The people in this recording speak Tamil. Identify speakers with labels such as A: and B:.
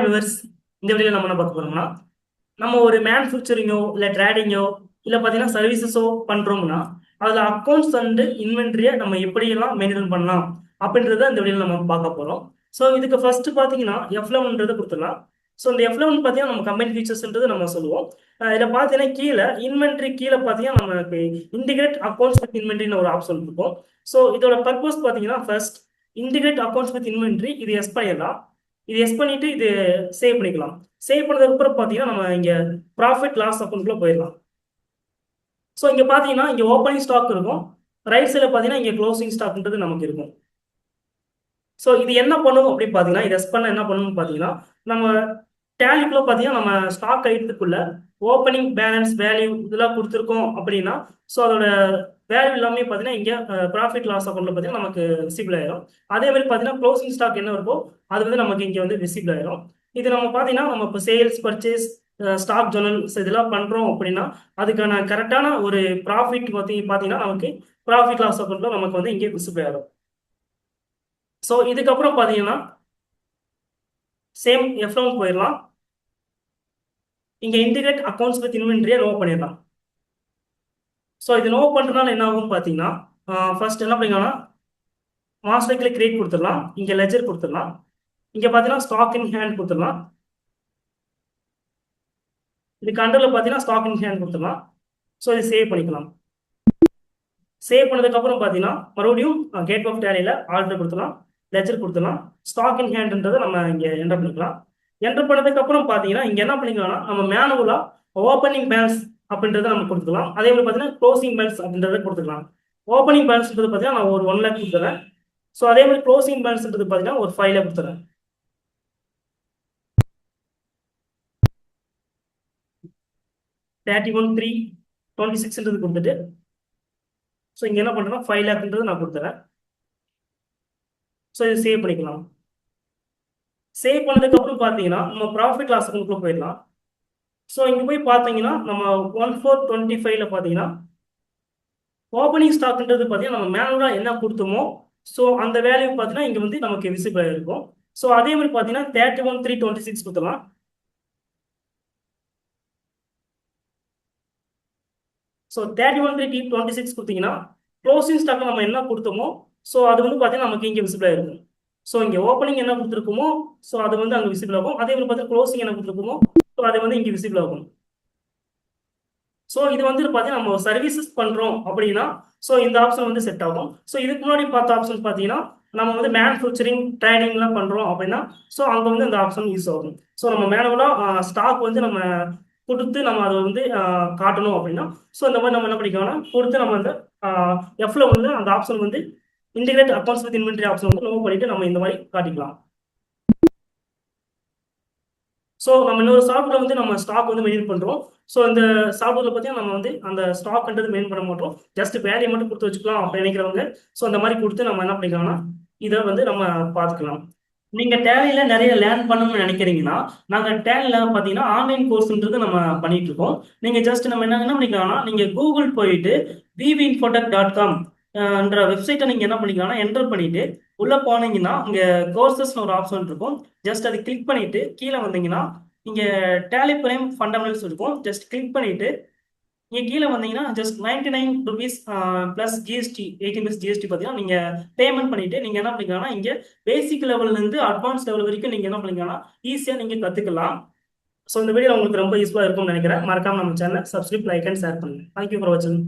A: விவர்ஸ், இந்த வீடியோல நம்ம என்ன பார்க்க போறோம்னா, நம்ம ஒரு மேனுஃபேக்சரிங்கோ இல்ல ட்ரேடிங்கோ இல்ல பார்த்தீங்கன்னா சர்வீசஸோ பண்றோம்னா, அதுல அக்கவுண்ட்ஸ் அண்ட் இன்வென்டரிய நம்ம எப்படியெல்லாம் மெயின்டைன் பண்ணலாம் அப்படின்றத இந்த வீடியோல நம்ம பார்க்க போறோம். ஸோ இதுக்கு ஃபர்ஸ்ட் பார்த்தீங்கன்னா F11ன்றத கொடுத்துடலாம். ஸோ இந்த F11 பார்த்தீங்கன்னா நம்ம கம்பெனி ஃபீச்சர்ஸ்ன்றது நம்ம சொல்லுவோம். இதில் பார்த்தீங்கன்னா கீழே இன்வென்டரி கீழே பார்த்தீங்கன்னா நமக்கு இன்டிகிரேட் அக்கவுண்ட்ஸ் வித் இன்வென்டரின்னு ஒரு ஆப்ஷன் இருக்கும். ஸோ இதோட பர்பஸ் பார்த்தீங்கன்னா first integrate accounts with inventory இது எஸ் பண்ணிடலாம். இது எஸ் பண்ணிட்டு இது சேவ் பண்ணிக்கலாம். சேவ் பண்ணதுக்கு அப்புறம் பார்த்தீங்கன்னா நம்ம இங்க ப்ராஃபிட் லாஸ் அக்கௌண்ட்குள்ள போயிடலாம். ஸோ இங்க பார்த்தீங்கன்னா இங்க ஓப்பனிங் ஸ்டாக் இருக்கும். ரைட் சைடில் பார்த்தீங்கன்னா இங்க க்ளோசிங் ஸ்டாக்ன்றது நமக்கு இருக்கும். ஸோ இது என்ன பண்ணும் அப்படின்னு பார்த்தீங்கன்னா இது எஸ் பண்ண என்ன பண்ணணும்னு பார்த்தீங்கன்னா நம்ம டேலிக்குள்ள பார்த்தீங்கன்னா நம்ம ஸ்டாக் ஐட்டத்துக்குள்ள ஓப்பனிங் பேலன்ஸ் வேல்யூ இதெல்லாம் கொடுத்துருக்கோம் அப்படின்னா ஸோ அதோட வேல்யூ எல்லாமே பார்த்தீங்கன்னா இங்கே ப்ராஃபிட் லாஸ் அக்கௌண்ட்ல பார்த்தீங்கன்னா நமக்கு விசிபிள் ஆயிரும். அதே மாதிரி பார்த்தீங்கன்னா க்ளோசிங் ஸ்டாக் என்ன இருக்கோ அது வந்து நமக்கு இங்கே வந்து விசிபிள் ஆயிரும். இது நம்ம பார்த்தீங்கன்னா நம்ம இப்போ சேல்ஸ் பர்ச்சேஸ் ஸ்டாக் ஜோனல்ஸ் இதெல்லாம் பண்றோம் அப்படின்னா அதுக்கான கரெக்டான ஒரு ப்ராஃபிட் பார்த்தீங்கன்னா நமக்கு ப்ராஃபிட் லாஸ் அக்கௌண்ட்ல நமக்கு வந்து இங்கே விசிபிள் ஆயிரும். ஸோ இதுக்கப்புறம் பார்த்தீங்கன்னா சேம் F11 போயிடலாம். இங்க இன்டிகிரேட் அக்கவுண்ட்ஸ் வித் இன்வென்டரியை நோ பண்ணிடலாம். ஸோ இது நோ பண்றதுனால என்ன ஆகும் பார்த்தீங்கன்னா ஃபர்ஸ்ட் என்ன பண்ணிக்கலாம்னா மாஸ்டர்ல கிரியேட் கொடுத்துடலாம். இங்க லெஜர் கொடுத்துடலாம். இங்க பார்த்தீங்கன்னா ஸ்டாக் இன் ஹேண்ட் கொடுத்துடலாம். இதுக்கு அண்டர்ல பார்த்தீங்கன்னா ஸ்டாக் இன் ஹேண்ட் கொடுத்துடலாம். ஸோ இது சேவ் பண்ணிக்கலாம். சேவ் பண்ணதுக்கு அப்புறம் பார்த்தீங்கன்னா மறுபடியும் கேட் ஆஃப் டேலியில ஆல்டர் கொடுத்துலாம், லெஜர் கொடுத்துலாம், ஸ்டாக் இன் ஹேண்ட்ன்றதை நம்ம இங்க என்டர் பண்ணிக்கலாம். என்டர் பண்ணதுக்கு அப்புறம் பார்த்தீங்கன்னா இங்க என்ன பண்ணிக்கலாம்னா நம்ம மேனுவலா ஓப்பனிங் பேலன்ஸ் அப்படின்றத நம்ம கொடுத்துக்கலாம். அதே மாதிரி பார்த்தீங்கன்னா க்ளோசிங் பேலன்ஸ் அப்படின்றத கொடுத்துக்கலாம். ஓப்பனிங் பேலன்ஸ்ன்றது பார்த்தீங்கன்னா நான் ஒரு 1 லேக் கொடுத்துறேன். ஸோ அதே மாதிரி க்ளோசிங் பேலன்ஸ்ன்றது பார்த்தீங்கன்னா ஒரு 5 லேக் கொடுத்துறேன். 31,326 கொடுத்துட்டு ஸோ இங்க என்ன பண்றேன்னா 5 லேக்ன்றது நான் கொடுத்துறேன். ஸோ இதை சேவ் பண்ணிக்கலாம். சேவ் பண்ணதுக்கு அப்புறம் பார்த்தீங்கன்னா நம்ம ப்ராஃபிட் லாஸ் அக்கௌண்ட்குள்ள போயிடலாம். ஸோ இங்க போய் பார்த்தீங்கன்னா நம்ம 1425ல பார்த்தீங்கன்னா ஓப்பனிங் ஸ்டாக்ன்றது பார்த்தீங்கன்னா நம்ம மேனுவலா என்ன கொடுத்தோமோ ஸோ அந்த வேல்யூ பார்த்தீங்கன்னா இங்க வந்து நமக்கு விசிபிள் இருக்கும். ஸோ அதே மாதிரி பார்த்தீங்கன்னா 31,326 கொடுத்துலாம். ஸோ 31,326 கொடுத்தீங்கன்னா க்ளோசிங் ஸ்டாக் நம்ம என்ன கொடுத்தோமோ ஸோ அது வந்து பார்த்தீங்கன்னா நமக்கு இங்கே விசிபிள் ஆயிருக்கும். ஸோ இங்கே ஓப்பனிங் என்ன கொடுத்துருக்கோமோ ஸோ அது வந்து அங்கே விசிபிள் ஆகும். அதே மாதிரி பார்த்தீங்கன்னா க்ளோசிங் என்ன கொடுத்துருக்கோமோ ஸோ அது வந்து இங்கே விசிபிள் ஆகும். ஸோ இது வந்து பார்த்தீங்கன்னா நம்ம சர்வீசஸ் பண்றோம் அப்படின்னா ஸோ இந்த ஆப்ஷன் வந்து செட் ஆகும். ஸோ இதுக்கு முன்னாடி பார்த்த ஆப்ஷன் பார்த்தீங்கன்னா நம்ம வந்து மேனுஃபேக்சரிங் ட்ரேடிங்லாம் பண்றோம் அப்படின்னா ஸோ அங்கே வந்து இந்த ஆப்ஷன் யூஸ் ஆகும். ஸோ நம்ம மேனுவலா ஸ்டாக் வந்து நம்ம கொடுத்து நம்ம அதை வந்து காட்டணும் அப்படின்னா ஸோ இந்த மாதிரி நம்ம என்ன பண்ணிக்கலாம்னா கொடுத்து நம்ம அந்த எஃப்ல வந்து அந்த ஆப்ஷன் வந்து integrate accounts with inventory option வந்து நோ பண்ணிட்டு நம்ம இந்த மாதிரி காட்டிக்கலாம். ஸோ நம்ம இன்னொரு சாஃப்ட்வேர் வந்து நம்ம ஸ்டாக் வந்து மெயின்டைன் பண்றோம். ஸோ இந்த சாஃப்ட்வேர்ல பார்த்தீங்கன்னா நம்ம வந்து அந்த ஸ்டாக்ன்றது மெயின் பண்ண மாட்டோம். ஜஸ்ட் வேலையை மட்டும் கொடுத்து வச்சுக்கலாம் அப்படின்னு நினைக்கிறவங்க ஸோ அந்த மாதிரி கொடுத்து நம்ம என்ன பண்ணிக்கலாம்னா இதை வந்து நம்ம பார்த்துக்கலாம். நீங்க டேலியில நிறைய லேர்ன் பண்ணணும்னு நினைக்கிறீங்கன்னா நாங்க டேலியில பாத்தீங்கன்னா ஆன்லைன் கோர்ஸ்ன்றது நம்ம பண்ணிட்டு இருக்கோம். நீங்க ஜஸ்ட் நம்ம என்ன பண்ணிக்கலாம்னா நீங்க கூகுள் போயிட்டு vvinfotech.com என்ற வெப்சைட்டை நீங்க என்ன பண்ணிக்கலாம்னா என்டர் பண்ணிட்டு உள்ள போனீங்கன்னா இங்க கோர்சஸ்னு ஒரு ஆப்ஷன் இருக்கும். ஜஸ்ட் அதை கிளிக் பண்ணிட்டு கீழே வந்தீங்கன்னா இங்க டேலி பிரைம் ஃபண்டமெண்டல்ஸ் இருக்கும். ஜஸ்ட் கிளிக் பண்ணிட்டு இங்க கீழே வந்தீங்கன்னா just 99 rupees plus GST 18 GST பார்த்தீங்கன்னா நீங்க பேமெண்ட் பண்ணிட்டு நீங்க என்ன பண்ணிக்கலாம்னா இங்க பேசிக் லெவல்ல இருந்து அட்வான்ஸ் லெவல் வரைக்கும் நீங்க என்ன பண்ணிக்கலாம்னா ஈஸியா நீங்க கத்துக்கலாம். ஸோ இந்த வீடியோ உங்களுக்கு ரொம்ப யூஸ்ஃபுல்லா இருக்கும்னு நினைக்கிறேன். மறக்காம நம்ம channel subscribe, like and share பண்ணுங்க. தேங்க்யூ ஃபார் வாட்சிங்.